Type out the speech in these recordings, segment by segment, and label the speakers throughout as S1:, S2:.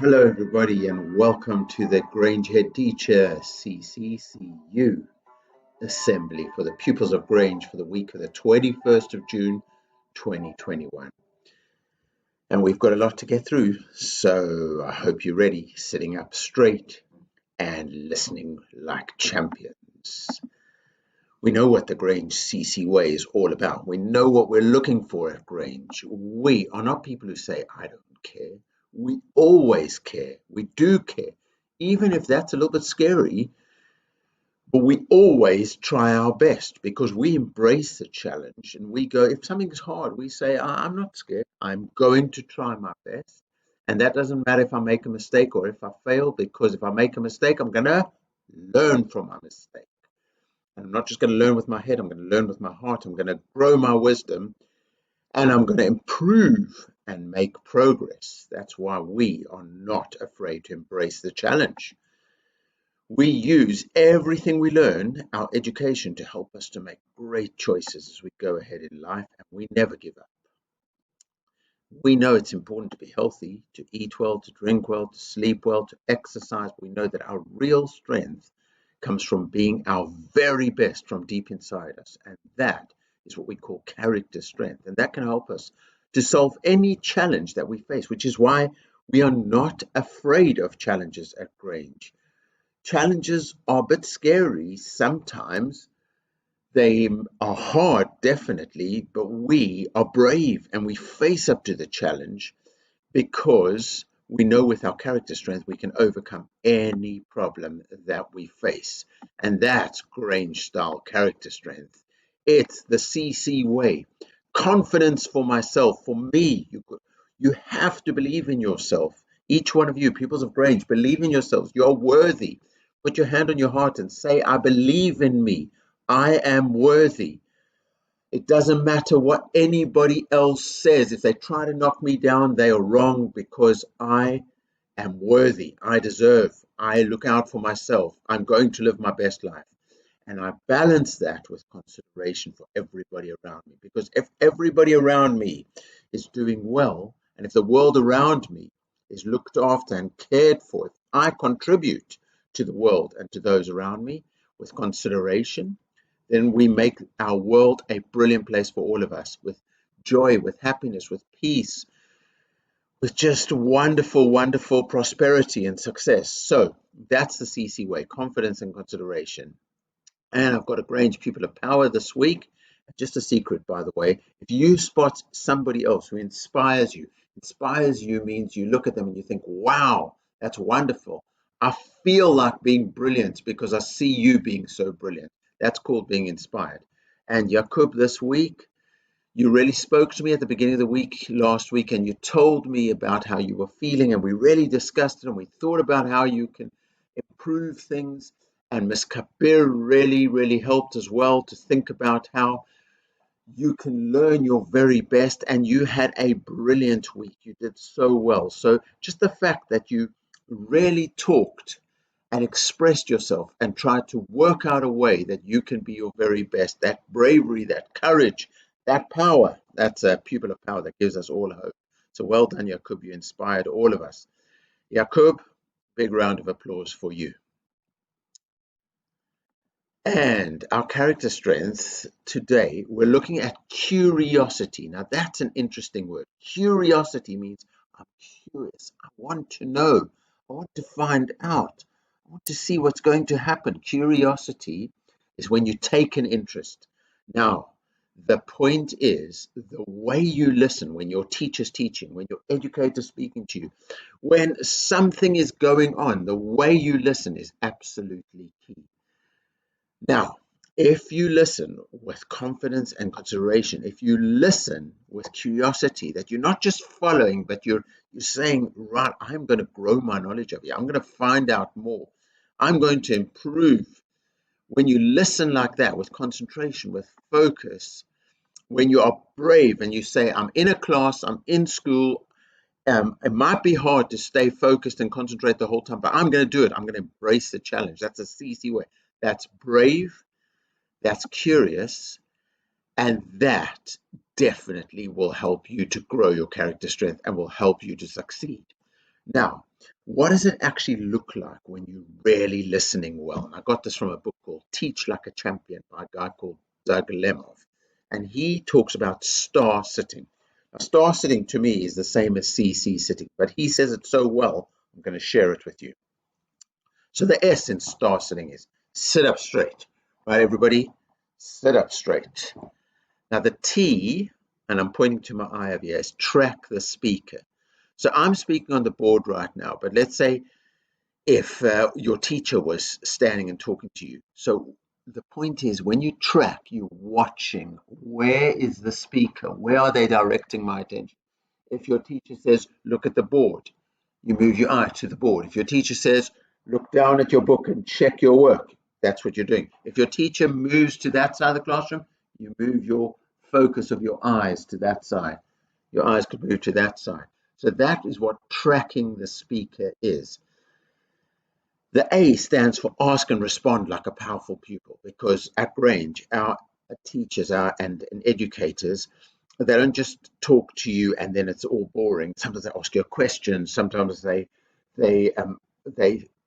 S1: Hello, everybody, and welcome to the Grange Headteacher CCCU Assembly for the pupils of Grange for the week of the 21st of June 2021. And we've got a lot to get through, so I hope you're ready, sitting up straight and listening like champions. We know what the Grange CC way is all about. We know what we're looking for at Grange. We are not people who say, I don't care. We always care. We do care. Even if that's a little bit scary, but we always try our best because we embrace the challenge and we go, if something's hard, we say, I'm not scared. I'm going to try my best. And that doesn't matter if I make a mistake or if I fail, because if I make a mistake, I'm going to learn from my mistake. And I'm not just going to learn with my head, I'm going to learn with my heart. I'm going to grow my wisdom and I'm going to improve and make progress. That's why we are not afraid to embrace the challenge. We use everything we learn, our education, to help us to make great choices as we go ahead in life, and we never give up. We know it's important to be healthy, to eat well, to drink well, to sleep well, to exercise. We know that our real strength comes from being our very best from deep inside us. And that is what we call character strength. And that can help us to solve any challenge that we face, which is why we are not afraid of challenges at Grange. Challenges are a bit scary sometimes. They are hard, definitely, but we are brave and we face up to the challenge because we know with our character strength we can overcome any problem that we face. And that's Grange style character strength. It's the CC way. Confidence for myself, for me. You have to believe in yourself. Each one of you, pupils of Grange, believe in yourselves. You're worthy. Put your hand on your heart and say, I believe in me. I am worthy. It doesn't matter what anybody else says. If they try to knock me down, they are wrong because I am worthy. I deserve. I look out for myself. I'm going to live my best life. And I balance that with consideration for everybody around me. Because if everybody around me is doing well, and if the world around me is looked after and cared for, if I contribute to the world and to those around me with consideration, then we make our world a brilliant place for all of us, with joy, with happiness, with peace, with just wonderful, wonderful prosperity and success. So that's the CC way, confidence and consideration. And I've got a Grange Pupil of Power this week. Just a secret, by the way, if you spot somebody else who inspires you means you look at them and you think, wow, that's wonderful. I feel like being brilliant because I see you being so brilliant. That's called being inspired. And Jakub, this week, you really spoke to me at the beginning of the week last week, and you told me about how you were feeling, and we really discussed it, and we thought about how you can improve things. And Miss Kabir really, really helped as well to think about how you can learn your very best, and you had a brilliant week. You did so well. So just the fact that you really talked and expressed yourself and tried to work out a way that you can be your very best, that bravery, that courage, that power, that's a pupil of power that gives us all hope. So well done, Jakub. You inspired all of us. Jakub, big round of applause for you. And our character strengths today, we're looking at curiosity. Now, that's an interesting word. Curiosity means I'm curious. I want to know. I want to find out. I want to see what's going to happen. Curiosity is when you take an interest. Now, the point is the way you listen when your teacher's teaching, when your educator's speaking to you, when something is going on, the way you listen is absolutely key. Now, if you listen with confidence and consideration, if you listen with curiosity, that you're not just following, but you're saying, right, I'm going to grow my knowledge of you. I'm going to find out more. I'm going to improve. When you listen like that with concentration, with focus, when you are brave and you say, I'm in a class, I'm in school, it might be hard to stay focused and concentrate the whole time, but I'm going to do it. I'm going to embrace the challenge. That's a CC way. That's brave, that's curious, and that definitely will help you to grow your character strength and will help you to succeed. Now, what does it actually look like when you're really listening well? And I got this from a book called Teach Like a Champion by a guy called Doug Lemov. And he talks about star sitting. Now, star sitting to me is the same as CC sitting, but he says it so well, I'm going to share it with you. So the S in star sitting is sit up straight. Right, everybody? Sit up straight. Now the T, and I'm pointing to my eye over here, is track the speaker. So I'm speaking on the board right now, but let's say if your teacher was standing and talking to you. So the point is, when you track, you're watching. Where is the speaker? Where are they directing my attention? If your teacher says, look at the board, you move your eye to the board. If your teacher says, look down at your book and check your work, that's what you're doing. If your teacher moves to that side of the classroom, you move your focus of your eyes to that side. Your eyes could move to that side. So that is what tracking the speaker is. The A stands for ask and respond like a powerful pupil, because at Grange, our teachers and educators, they don't just talk to you and then it's all boring. Sometimes they ask you a question. Sometimes they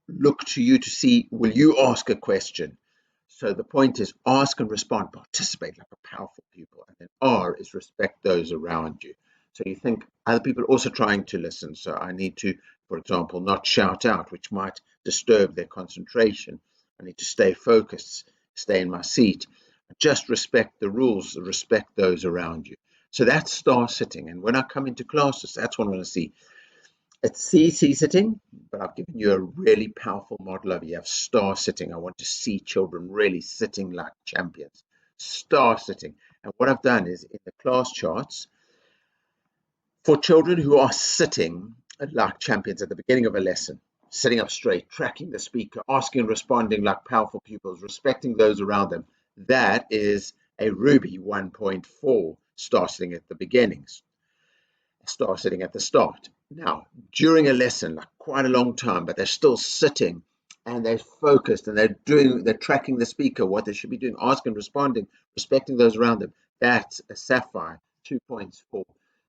S1: look to you to see, will you ask a question? So the point is ask and respond, participate like a powerful pupil. And then R is respect those around you. So you think other people are also trying to listen. So I need to, for example, not shout out, which might disturb their concentration. I need to stay focused, stay in my seat. Just respect the rules, respect those around you. So that's star sitting. And when I come into classes, that's what I want to see. It's CC sitting, but I've given you a really powerful model over here. You have star sitting. I want to see children really sitting like champions. Star sitting. And what I've done is in the class charts, for children who are sitting like champions at the beginning of a lesson, sitting up straight, tracking the speaker, asking and responding like powerful pupils, respecting those around them, that is a Ruby 1.4 star sitting at the beginnings, star sitting at the start. Now, during a lesson, like quite a long time, but they're still sitting and they're focused and they're tracking the speaker, what they should be doing, asking, responding, respecting those around them. That's a sapphire, 2 points for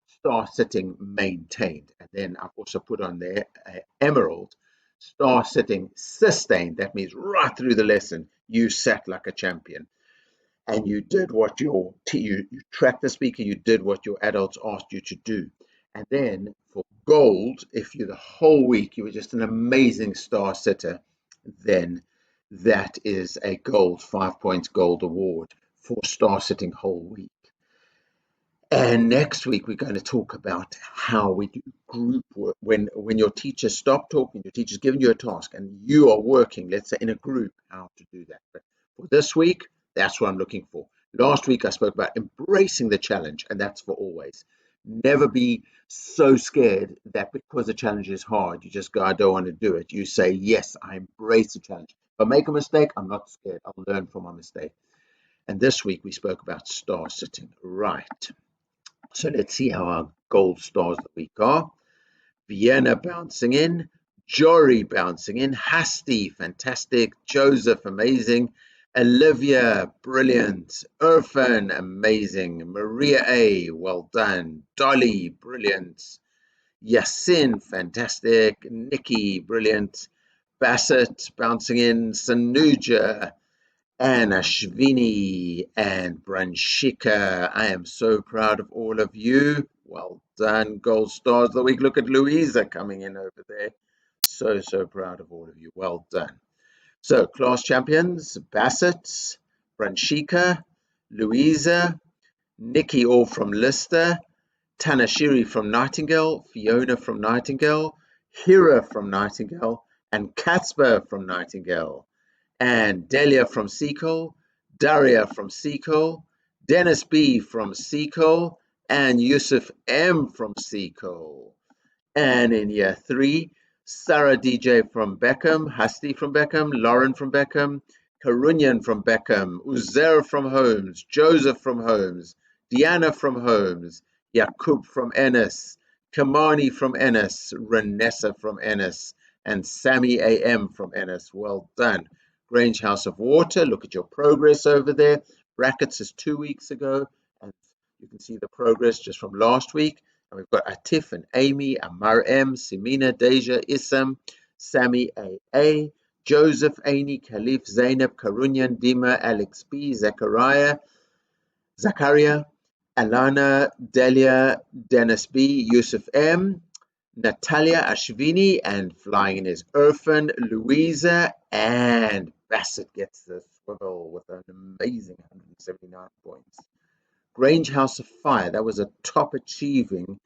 S1: star sitting maintained. And then I've also put on there emerald, star sitting sustained. That means right through the lesson, you sat like a champion and you did what you tracked the speaker, you did what your adults asked you to do. And then for gold, if you the whole week you were just an amazing star sitter, then that is a gold 5 points gold award for star sitting whole week. And next week we're going to talk about how we do group work. When your teacher stopped talking, your teacher's giving you a task and you are working, let's say in a group, how to do that. But for this week, that's what I'm looking for. Last week I spoke about embracing the challenge, and that's for always. Never be so scared that because the challenge is hard, you just go, I don't want to do it. You say, yes, I embrace the challenge. If I make a mistake, I'm not scared. I'll learn from my mistake. And this week we spoke about star sitting. Right. So let's see how our gold stars of the week are. Vienna bouncing in, Jory bouncing in, Hasty, fantastic, Joseph, amazing, Olivia, brilliant, Irfan, amazing, Maria A, well done, Dolly, brilliant, Yasin, fantastic, Nikki, brilliant, Bassett bouncing in, Sanuja, and Ashvini and Branshika. I am so proud of all of you. Well done, gold stars of the week. Look at Louisa coming in over there. So proud of all of you. Well done. So, class champions, Bassett, Branshika, Louisa, Nikki, all from Lister, Tanashiri from Nightingale, Fiona from Nightingale, Hira from Nightingale, and Caspar from Nightingale, and Delia from Seacole, Daria from Seacole, Dennis B from Seacole, and Yusuf M from Seacole. And in year 3, Sarah DJ from Beckham, Hasti from Beckham, Lauren from Beckham, Karunyan from Beckham, Uzair from Holmes, Joseph from Holmes, Diana from Holmes, Yakub from Ennis, Kamani from Ennis, Renessa from Ennis, and Sammy AM from Ennis. Well done. Grange House of Water, look at your progress over there. Brackets is 2 weeks ago, and you can see the progress just from last week. And we've got Atif and Amy, Amar M, Simina, Deja, Isam, Sammy A, Joseph, Aini, Khalif, Zainab, Karunyan, Dima, Alex B, Zachariah, Alana, Delia, Dennis B, Yusuf M, Natalia Ashvini, and flying in is Irfan, Louisa, and Bassett gets the swivel with an amazing 179 points. Grange House of Fire, that was a top achieving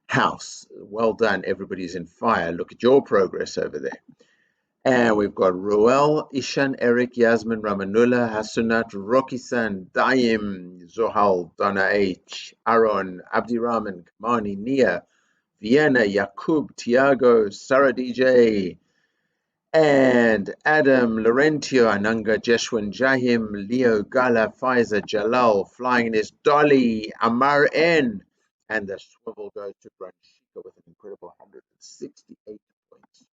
S1: house. Well done, everybody's in fire. Look at your progress over there. And we've got Ruel, Ishan, Eric, Yasmin, Ramanullah, Hasunat, Rokisan, Daim, Zohal, Donna H, Aaron, Abdirahman, Kamani, Nia, Vienna, Yakub, Tiago, Sarah DJ, and Adam, Laurentio, Ananga, Jeshwin, Jahim, Leo, Gala, Pfizer, Jalal, flying in his Dolly, Amar N, and the swivel goes to Branshika with an incredible 168 points.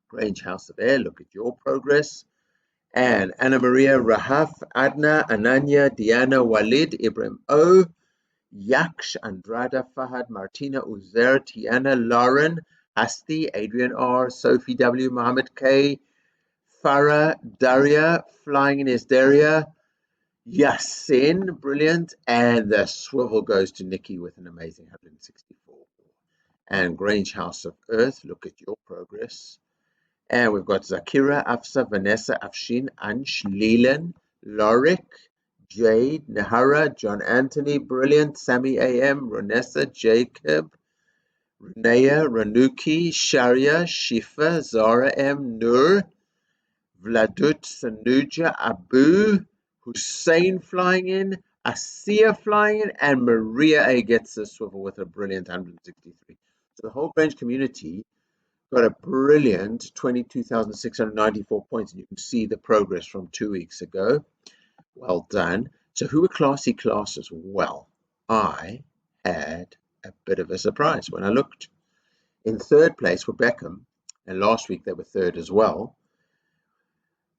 S1: Grange House of Air, look at your progress. And Anna Maria, Rahaf, Adna, Ananya, Diana, Walid, Ibrahim O, Yaksh, Andrada, Fahad, Martina, Uzair, Tiana, Lauren, Asti, Adrian R, Sophie W, Mohammed K, Farah, Daria, flying in his Daria, Yasin, brilliant, and the swivel goes to Nikki with an amazing 164. And Grange House of Earth, look at your progress. And we've got Zakira, Afsa, Vanessa, Afshin, Ansh, Leland, Lorik, Jade, Nahara, John Anthony, brilliant, Sammy AM, Ronessa, Jacob, Renea, Ranuki, Sharia, Shifa, Zara M, Nur, Vladut, Sanuja, Abu, Hussein flying in, Asia flying in, and Maria A gets the swivel with a brilliant 163. So the whole Grange community got a brilliant 22,694 points, and you can see the progress from 2 weeks ago. Well done. So who were classy classes? Well, I had a bit of a surprise when I looked. In third place were Beckham, and last week they were third as well.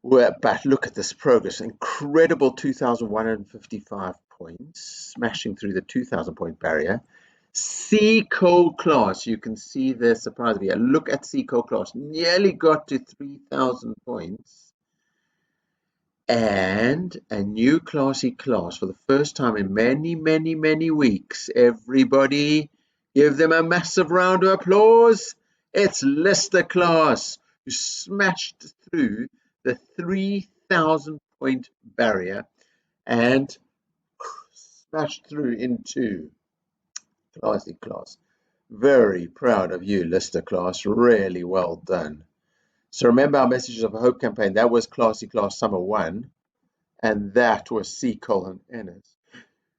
S1: But look at this progress. Incredible 2,155 points, smashing through the 2,000 point barrier. C Cole class, you can see the surprise here. Look at C Cole class, nearly got to 3,000 points. And a new classy class for the first time in many, many, many weeks. Everybody give them a massive round of applause. It's Lister class, who smashed through the 3,000 point barrier and smashed through into classy class. Very proud of you, Lister class. Really well done. So remember our Messages of Hope campaign. That was Classy Class Summer 1. And that was C. Colin Ennis,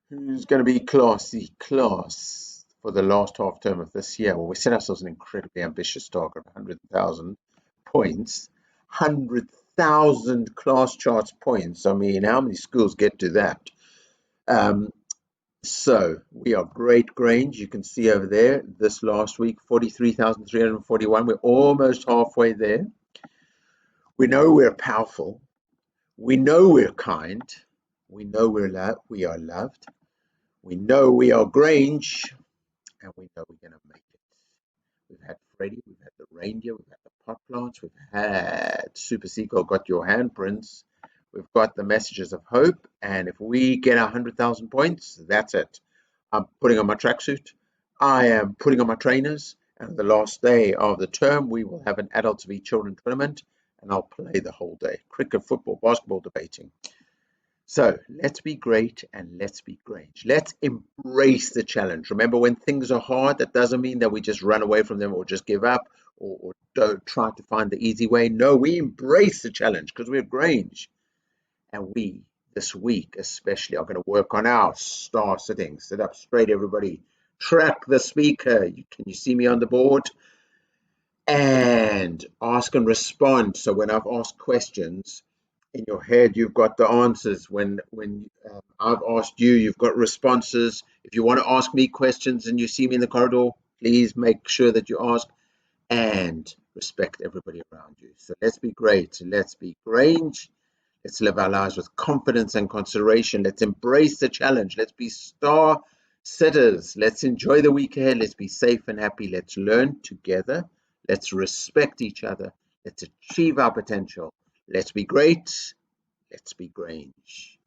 S1: who's going to be Classy Class for the last half term of this year. Well, we set ourselves an incredibly ambitious target of 100,000 points. 100,000 class charts points. I mean, how many schools get to that? So we are Great Grange. You can see over there this last week, 43,341. We're almost halfway there. We know we're powerful. We know we're kind. We know we are loved. We know we are Grange. And we know we're going to make it. We've had Freddie. We've had the reindeer. We've had the pot plants. We've had Super Sequel got your handprints. We've got the Messages of Hope, and if we get 100,000 points, that's it. I'm putting on my tracksuit. I am putting on my trainers, and the last day of the term, we will have an Adults v Children tournament, and I'll play the whole day. Cricket, football, basketball, debating. So let's be great and let's be Grange. Let's embrace the challenge. Remember, when things are hard, that doesn't mean that we just run away from them or just give up or don't try to find the easy way. No, we embrace the challenge because we're Grange. And we, this week especially, are going to work on our star sitting. Sit up straight, everybody. Track the speaker. Can you see me on the board? And ask and respond. So when I've asked questions, in your head, you've got the answers. When I've asked you, you've got responses. If you want to ask me questions and you see me in the corridor, please make sure that you ask and respect everybody around you. So let's be great. Let's be Grange. Let's live our lives with confidence and consideration. Let's embrace the challenge. Let's be star Setters, let's enjoy the week ahead. Let's be safe and happy. Let's learn together. Let's respect each other. Let's achieve our potential. Let's be great. Let's be Grange.